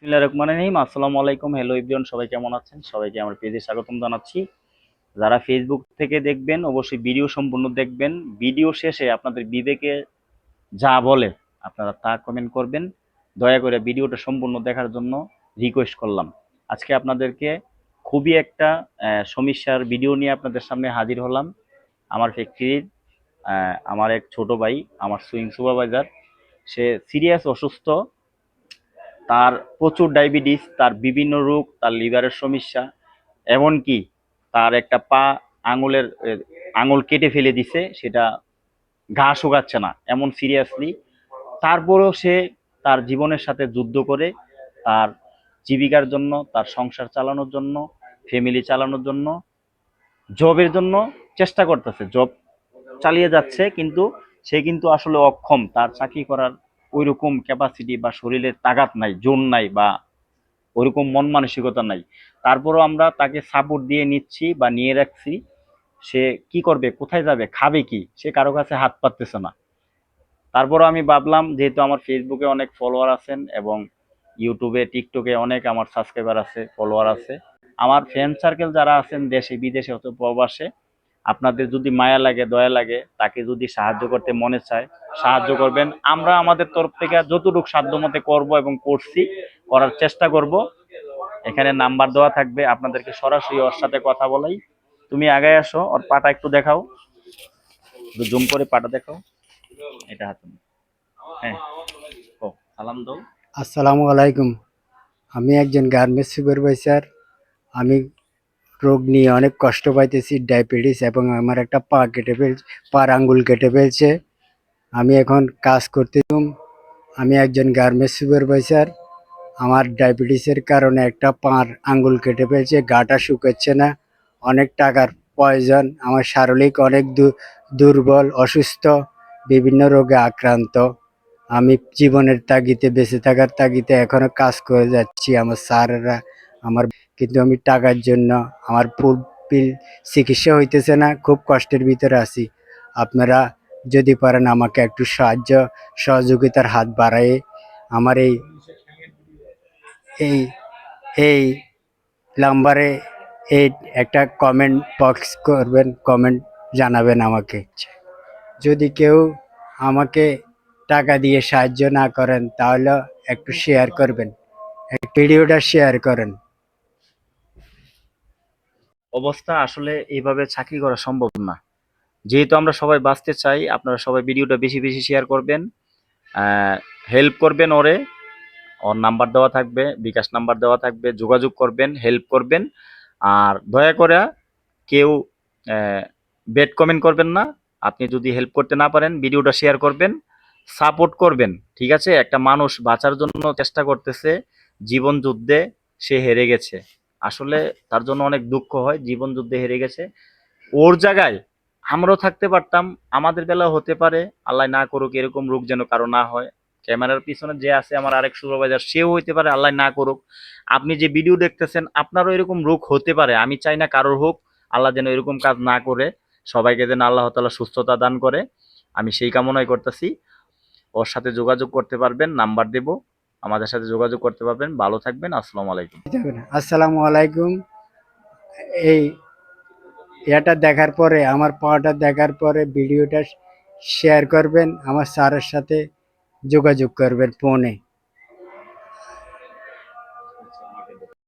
বিসমিল্লাহির রহমানির রহিম। আসসালামু আলাইকুম। হ্যালো এভরিওয়ান, সবাই কেমন আছেন? সবাইকে আমার পেজে স্বাগতম জানাচ্ছি। যারা ফেসবুক থেকে দেখবেন অবশ্যই ভিডিও সম্পূর্ণ দেখবেন। ভিডিও শেষে আপনাদের বিবেকে যা বলে আপনারা তা কমেন্ট করবেন। দয়া করে ভিডিওটা সম্পূর্ণ দেখার জন্য রিকোয়েস্ট করলাম। আজকে আপনাদেরকে খুবই একটা সমস্যার ভিডিও নিয়ে আপনাদের সামনে হাজির হলাম। আমার ফ্যাক্টরির আমার এক ছোট ভাই, আমার সুইং সুপারভাইজার, সে সিরিয়াস অসুস্থ। তার প্রচুর ডায়াবেটিস, তার বিভিন্ন রোগ, তার লিভারের সমস্যা, এমনকি তার একটা পা আঙুলের আঙুল কেটে ফেলে দিছে, সেটা ঘা শুকাচ্ছে না এমন সিরিয়াসলি। তারপরেও সে তার জীবনের সাথে যুদ্ধ করে তার জীবিকার জন্য, তার সংসার চালানোর জন্য, ফ্যামিলি চালানোর জন্য, জবের জন্য চেষ্টা করতেছে, জব চালিয়ে যাচ্ছে, কিন্তু সে কিন্তু আসলে অক্ষম। তার চাকরি করার ওইরকম ক্যাপাসিটি বা শরীরের তাগাত নাই, জোর নাই, বা ওরকম মন মানসিকতা নাই। তারপরও আমরা তাকে সাপোর্ট দিয়ে নিচ্ছি বা নিয়ে রাখছি। সে কি করবে, কোথায় যাবে, খাবে কি, সে কারো কাছে হাত পাততেছে না। তারপরও আমি ভাবলাম, যেহেতু আমার ফেসবুকে অনেক ফলোয়ার আছেন এবং ইউটিউবে টিকটকে অনেক আমার সাবস্ক্রাইবার আছে, ফলোয়ার আছে, আমার ফ্রেন্ড সার্কেল যারা আছেন দেশে বিদেশে অথবা প্রবাসে, আপনাদের যদি মায়া লাগে, দয়া লাগে, তাকে যদি সাহায্য করতে মনে চায়, সাহায্য করবেন। আমরা আমাদের তরফ থেকে যতটুকু সাধ্য মতে করবো এবং করছি, করার চেষ্টা করব। এখানে নাম্বার দেওয়া থাকবে, আপনাদেরকে সরাসরি ওর সাথে কথা বলাই। তুমি আগে আসো, ওর পাটা একটু দেখাও, একটু জুম করে পাটা দেখাও। এটা হাতে নাও। হ্যাঁ, ও সালাম দাও। আসসালামু আলাইকুম। আমি একজন গার্মেন্টস সুপারভাইজার। আমি রোগ নিয়ে অনেক কষ্ট পাইতেছি, ডায়াবেটিস, এবং আমার একটা পা কেটে ফেলছে, পার আঙ্গুল কেটে ফেলছে। আমি এখন কাজ করতে। আমি একজন গার্মেন্টস সুপারভাইজার। আমার ডায়াবেটিসের কারণে একটা পার আঙ্গুল কেটে ফেলছে, গাটা শুকাচ্ছে না, অনেক টাকার প্রয়োজন। আমার শারীরিক অনেক দুর্বল, অসুস্থ, বিভিন্ন রোগে আক্রান্ত। আমি জীবনের তাগিদে, বেঁচে থাকার তাগিদে এখনো কাজ করে যাচ্ছি। আমার স্যাররা আমার, কিন্তু আমি টাকার জন্য আমার ফুলফিল চিকিৎসা হইতেছে না, খুব কষ্টের ভিতরে আছি। আপনারা যদি পারেন আমাকে একটু সহযোগিতার হাত বাড়ায় আমার এই এই নাম্বারে এই একটা কমেন্ট বক্স করবেন, কমেন্ট জানাবেন আমাকে। যদি কেউ আমাকে টাকা দিয়ে সাহায্য না করেন তাহলে একটু শেয়ার করবেন, ভিডিওটা শেয়ার করেন। অবস্থা আসলে এইভাবে চাকরি করা সম্ভব না। যেহেতু আমরা সবাই বাঁচতে চাই, আপনারা সবাই ভিডিওটা বেশি বেশি শেয়ার করবেন, হেল্প করবেন ওরে। ওর নাম্বার দেওয়া থাকবে, বিকাশ নাম্বার দেওয়া থাকবে, যোগাযোগ করবেন, হেল্প করবেন। আর দয়া করে কেউ ব্যাড কমেন্ট করবেন না। আপনি যদি হেল্প করতে না পারেন, ভিডিওটা শেয়ার করবেন, সাপোর্ট করবেন। ঠিক আছে? একটা মানুষ বাঁচার জন্য চেষ্টা করতেছে, জীবন যুদ্ধে সে হেরে গেছে। আসলে তার জন্য অনেক দুঃখ হয়, জীবন যুদ্ধে হেরে গেছে। ওর জায়গায় আমরাও থাকতে পারতাম, আমাদের বেলাও হতে পারে। আল্লাহ না করুক এরকম রোগ যেন কারো না হয়। ক্যামেরার পিছনে যে আছে আমার আরেক সুপারভাইজার, সেও হইতে পারে, আল্লাহ না করুক। আপনি যে ভিডিও দেখতেছেন, আপনারও এরকম রোগ হতে পারে। আমি চাই না কারোর হোক, আল্লাহ যেন এরকম কাজ না করে, সবাইকে যেন আল্লাহ তাআলা সুস্থতা দান করে, আমি সেই কামনাই করতেছি। ওর সাথে যোগাযোগ করতে পারবেন, নাম্বার দেব, আমাদের সাথে যোগাযোগ করতে পারবেন। ভালো থাকবেন। আসসালামু আলাইকুম। আসসালামু আলাইকুম। এই এটা দেখার পরে, আমার পাওয়াটা দেখার পরে ভিডিওটা শেয়ার করবেন, আমার স্যারের সাথে যোগাযোগ করবেন ফোনে।